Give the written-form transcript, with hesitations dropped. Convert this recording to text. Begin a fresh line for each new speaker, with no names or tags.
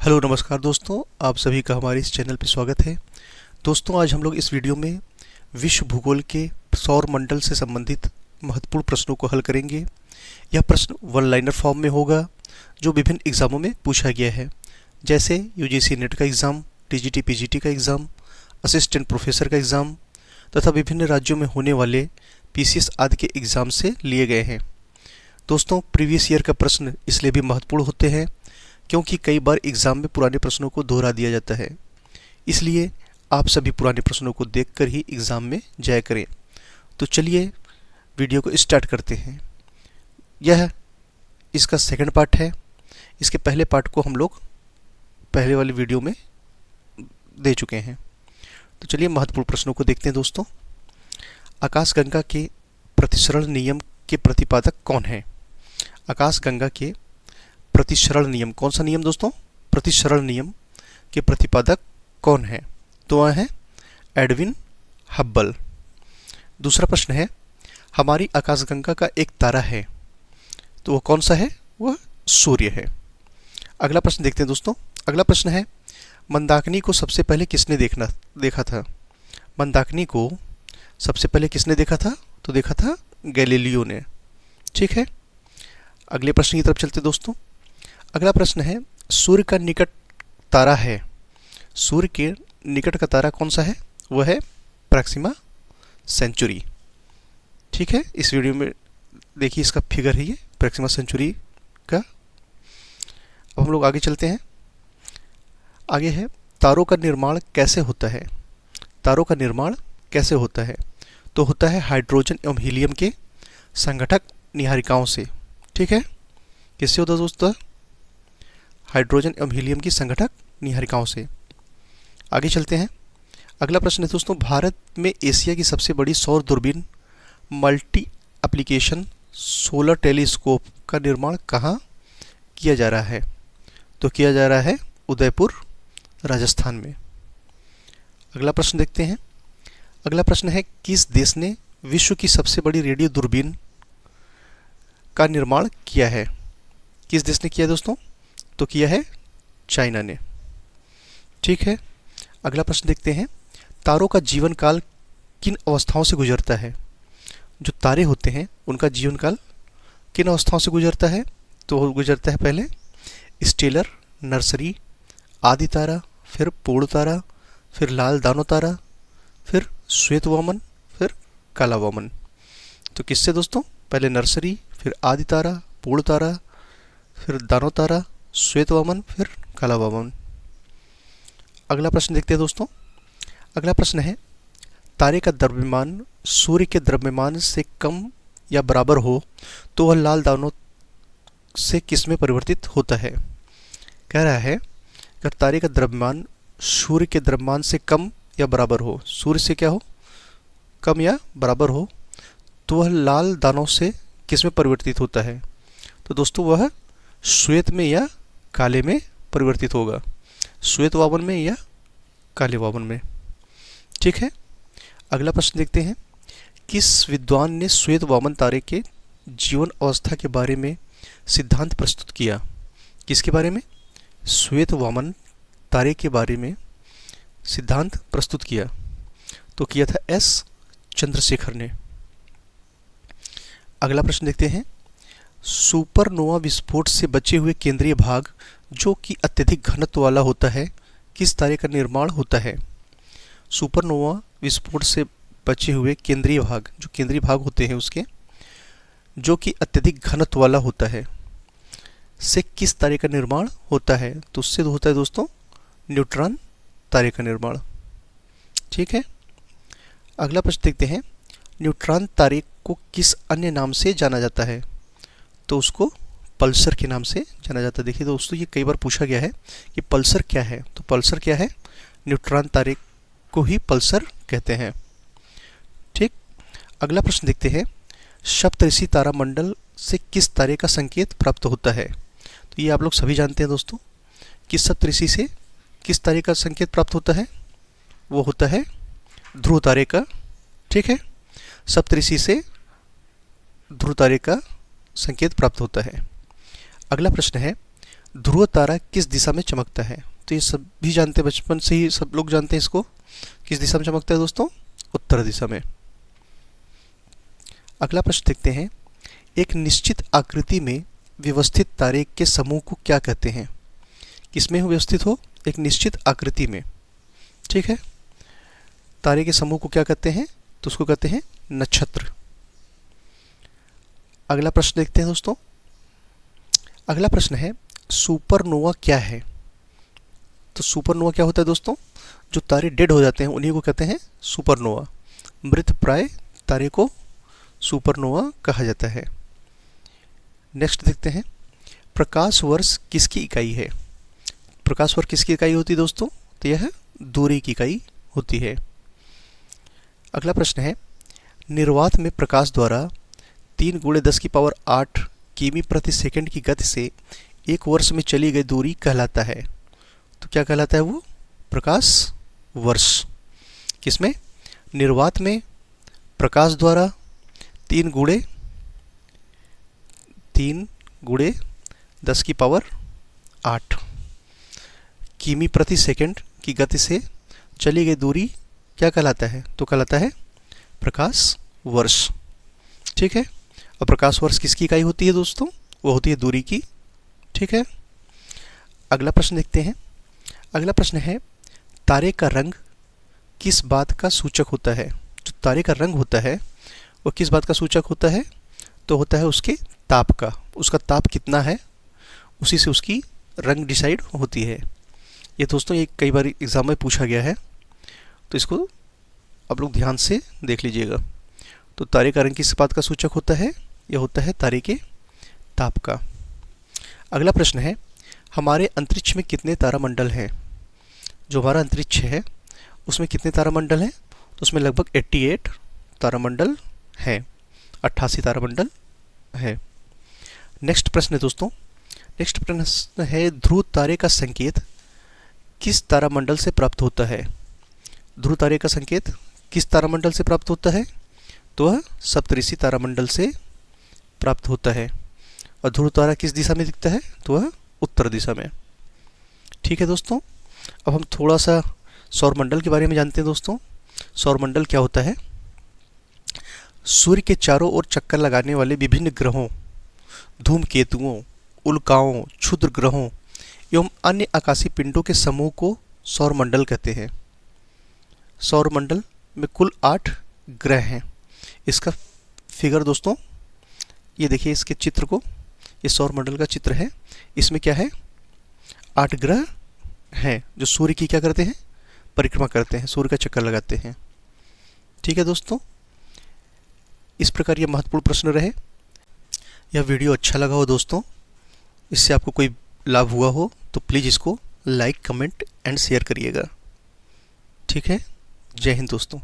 Hello नमस्कार दोस्तों, आप सभी का हमारे इस चैनल पे स्वागत है। दोस्तों, आज हम लोग इस वीडियो में विश्व भूगोल के सौर मंडल से संबंधित महत्वपूर्ण प्रश्नों को हल करेंगे। यह प्रश्न वन लाइनर फॉर्म में होगा जो विभिन्न एग्ज़ामों में पूछा गया है, जैसे यूजीसी नेट का एग्ज़ाम, टीजीटी पीजीटी का एग्ज़ाम, असिस्टेंट प्रोफेसर का एग्ज़ाम तथा विभिन्न राज्यों में होने वाले पीसीएस आदि के एग्ज़ाम से लिए गए हैं। दोस्तों, प्रीवियस ईयर का प्रश्न इसलिए भी महत्वपूर्ण होते हैं क्योंकि कई बार एग्ज़ाम में पुराने प्रश्नों को दोहरा दिया जाता है। इसलिए आप सभी पुराने प्रश्नों को देखकर ही एग्ज़ाम में जाया करें। तो चलिए वीडियो को स्टार्ट करते हैं। यह इसका सेकंड पार्ट है। इसके पहले पार्ट को हम लोग पहले वाले वीडियो में दे चुके हैं। तो चलिए महत्वपूर्ण प्रश्नों को देखते हैं दोस्तों। आकाशगंगा के प्रतिसरण नियम के प्रतिपादक कौन है? आकाशगंगा के प्रतिसरण नियम, कौन सा नियम दोस्तों? प्रतिसरण नियम के प्रतिपादक कौन है? तो वह है एडविन हब्बल। दूसरा प्रश्न है, हमारी आकाशगंगा का एक तारा है, तो वह कौन सा है? वह सूर्य है। अगला प्रश्न देखते हैं दोस्तों। अगला प्रश्न है, मंदाकिनी को सबसे पहले किसने देखा था? मंदाकिनी को सबसे पहले किसने देखा था? तो देखा था गैलीलियो ने। ठीक है, अगले प्रश्न की तरफ चलते दोस्तों। अगला प्रश्न है, सूर्य का निकट तारा है, सूर्य के निकट का तारा कौन सा है? वह है प्रॉक्सिमा सेंचुरी। ठीक है, इस वीडियो में देखिए इसका फिगर है ये प्रॉक्सिमा सेंचुरी का। अब हम लोग आगे चलते हैं। आगे है, तारों का निर्माण कैसे होता है? तारों का निर्माण कैसे होता है? तो होता है हाइड्रोजन एवं हीलियम के संघटक निहारिकाओं से। ठीक है, किससे होता है दोस्तों? हाइड्रोजन एवं हीलियम की संघटक निहारिकाओं से। आगे चलते हैं। अगला प्रश्न है दोस्तों, भारत में एशिया की सबसे बड़ी सौर दूरबीन मल्टी एप्लीकेशन सोलर टेलीस्कोप का निर्माण कहाँ किया जा रहा है? तो किया जा रहा है उदयपुर, राजस्थान में। अगला प्रश्न देखते हैं। अगला प्रश्न है, किस देश ने विश्व की सबसे बड़ी रेडियो दूरबीन का निर्माण किया है? किस देश ने किया दोस्तों? तो किया है चाइना ने। ठीक है, अगला प्रश्न देखते हैं। तारों का जीवन काल किन अवस्थाओं से गुजरता है? जो तारे होते हैं उनका जीवन काल किन अवस्थाओं से गुजरता है? तो गुजरता है पहले स्टेलर, नर्सरी, आदि तारा, फिर पूर्ण तारा, फिर लाल दानो तारा, फिर श्वेत वामन, फिर काला वामन। तो किससे दोस्तों? पहले नर्सरी, फिर आदि तारा, पूर्ण तारा, फिर दानो तारा, श्वेत वामन, फिर काला वामन। अगला प्रश्न देखते हैं दोस्तों। अगला प्रश्न है, तारे का द्रव्यमान सूर्य के द्रव्यमान से कम या बराबर हो तो वह लाल दानों से किस में परिवर्तित होता है? कह रहा है, अगर तारे का द्रव्यमान सूर्य के द्रव्यमान से कम या बराबर हो, सूर्य से क्या हो? कम या बराबर हो, तो वह लाल दानों से किस में परिवर्तित होता है? तो दोस्तों वह श्वेत में या काले में परिवर्तित होगा, श्वेत वामन में या काले वामन में। ठीक है, अगला प्रश्न देखते हैं। किस विद्वान ने श्वेत वामन तारे के जीवन अवस्था के बारे में सिद्धांत प्रस्तुत किया? किसके बारे में? श्वेत वामन तारे के बारे में सिद्धांत प्रस्तुत किया। तो किया था एस चंद्रशेखर ने। अगला प्रश्न देखते हैं। सुपरनोवा विस्फोट से बचे हुए केंद्रीय भाग जो कि अत्यधिक घनत्व वाला होता है, किस तारे का निर्माण होता है? सुपरनोवा विस्फोट से बचे हुए केंद्रीय भाग, जो केंद्रीय भाग होते हैं उसके, जो कि अत्यधिक घनत्व वाला होता है, से किस तारे का निर्माण होता है? तो उससे होता है दोस्तों न्यूट्रॉन तारे का निर्माण। ठीक है, अगला प्रश्न देखते हैं। न्यूट्रॉन तारे को किस अन्य नाम से जाना जाता है? तो उसको पल्सर के नाम से जाना जाता है। देखिए दोस्तों, ये कई बार पूछा गया है कि पल्सर क्या है। तो पल्सर क्या है? न्यूट्रॉन तारे को ही पल्सर कहते हैं। ठीक, अगला प्रश्न देखते हैं। सप्तऋषि तारामंडल से किस तारे का संकेत प्राप्त होता है? तो ये आप लोग सभी जानते हैं दोस्तों कि सप्तऋषि से किस तारे का संकेत प्राप्त होता है? वो होता है ध्रुव तारे का। ठीक है, सप्तऋषि से ध्रुव तारे का संकेत प्राप्त होता है। अगला प्रश्न है, ध्रुव तारा किस दिशा में चमकता है? तो ये सब भी जानते हैं, बचपन से ही सब लोग जानते हैं इसको। किस दिशा में चमकता है दोस्तों? उत्तर दिशा में। अगला प्रश्न देखते हैं। एक निश्चित आकृति में व्यवस्थित तारे के समूह को क्या कहते हैं? किसमें व्यवस्थित हो? एक निश्चित आकृति में, ठीक है। तारे के समूह को क्या कहते हैं? तो उसको कहते हैं नक्षत्र। अगला प्रश्न देखते हैं दोस्तों। अगला प्रश्न है सुपरनोवा क्या है? तो सुपरनोवा क्या होता है दोस्तों? जो तारे डेड हो जाते हैं उन्हीं को कहते हैं सुपरनोवा। मृतप्राय तारे को सुपरनोवा कहा जाता है। नेक्स्ट देखते हैं, प्रकाश वर्ष किसकी इकाई है? प्रकाश वर्ष किसकी इकाई होती है दोस्तों? तो यह दूरी की इकाई होती है। अगला प्रश्न है, निर्वात में प्रकाश द्वारा 3 × 10⁸ किमी प्रति सेकंड की गति से 1 वर्ष में चली गई दूरी कहलाता है। तो क्या कहलाता है वो? प्रकाश वर्ष। किसमें? निर्वात में प्रकाश द्वारा 3 × 10⁸ किमी प्रति सेकंड की गति से चली गई दूरी क्या कहलाता है? तो कहलाता है प्रकाश वर्ष, ठीक है। और प्रकाश वर्ष किसकी इकाई होती है दोस्तों? वो होती है दूरी की, ठीक है। अगला प्रश्न देखते हैं। अगला प्रश्न है, तारे का रंग किस बात का सूचक होता है? जो तारे का रंग होता है वो किस बात का सूचक होता है? तो होता है उसके ताप का। उसका ताप कितना है उसी से उसकी रंग डिसाइड होती है। ये दोस्तों ये कई बार एग्जाम में पूछा गया है, तो इसको आप लोग ध्यान से देख लीजिएगा। तो तारे का रंग किस बात का सूचक होता है? यह होता है तारे के ताप का। अगला प्रश्न है, हमारे अंतरिक्ष में कितने तारामंडल हैं? जो हमारा अंतरिक्ष है उसमें कितने तारामंडल हैं? तो उसमें लगभग 88 तारामंडल हैं, 88 तारामंडल है। नेक्स्ट प्रश्न है दोस्तों, नेक्स्ट प्रश्न है, ध्रुव तारे का संकेत किस तारामंडल से प्राप्त होता है? ध्रुव तारे का संकेत किस तारामंडल से प्राप्त होता है? तो वह सप्तऋषि तारामंडल से प्राप्त होता है। और ध्रुव तारा किस दिशा में दिखता है? तो वह उत्तर दिशा में, ठीक है दोस्तों। अब हम थोड़ा सा सौरमंडल के बारे में जानते हैं दोस्तों। सौरमंडल क्या होता है? सूर्य के चारों ओर चक्कर लगाने वाले विभिन्न ग्रहों, धूमकेतुओं, उल्काओं, क्षुद्र ग्रहों एवं अन्य आकाशीय पिंडों के समूह को सौरमंडल कहते हैं। सौरमंडल में कुल 8 ग्रह हैं। इसका फिगर दोस्तों ये देखिए, इसके चित्र को, ये सौरमंडल का चित्र है। इसमें क्या है? 8 ग्रह हैं जो सूर्य की क्या करते हैं? परिक्रमा करते हैं, सूर्य का चक्कर लगाते हैं, ठीक है दोस्तों। इस प्रकार ये महत्वपूर्ण प्रश्न रहे। यह वीडियो अच्छा लगा हो दोस्तों, इससे आपको कोई लाभ हुआ हो तो प्लीज़ इसको लाइक, कमेंट एंड शेयर करिएगा, ठीक है। जय हिंद दोस्तों।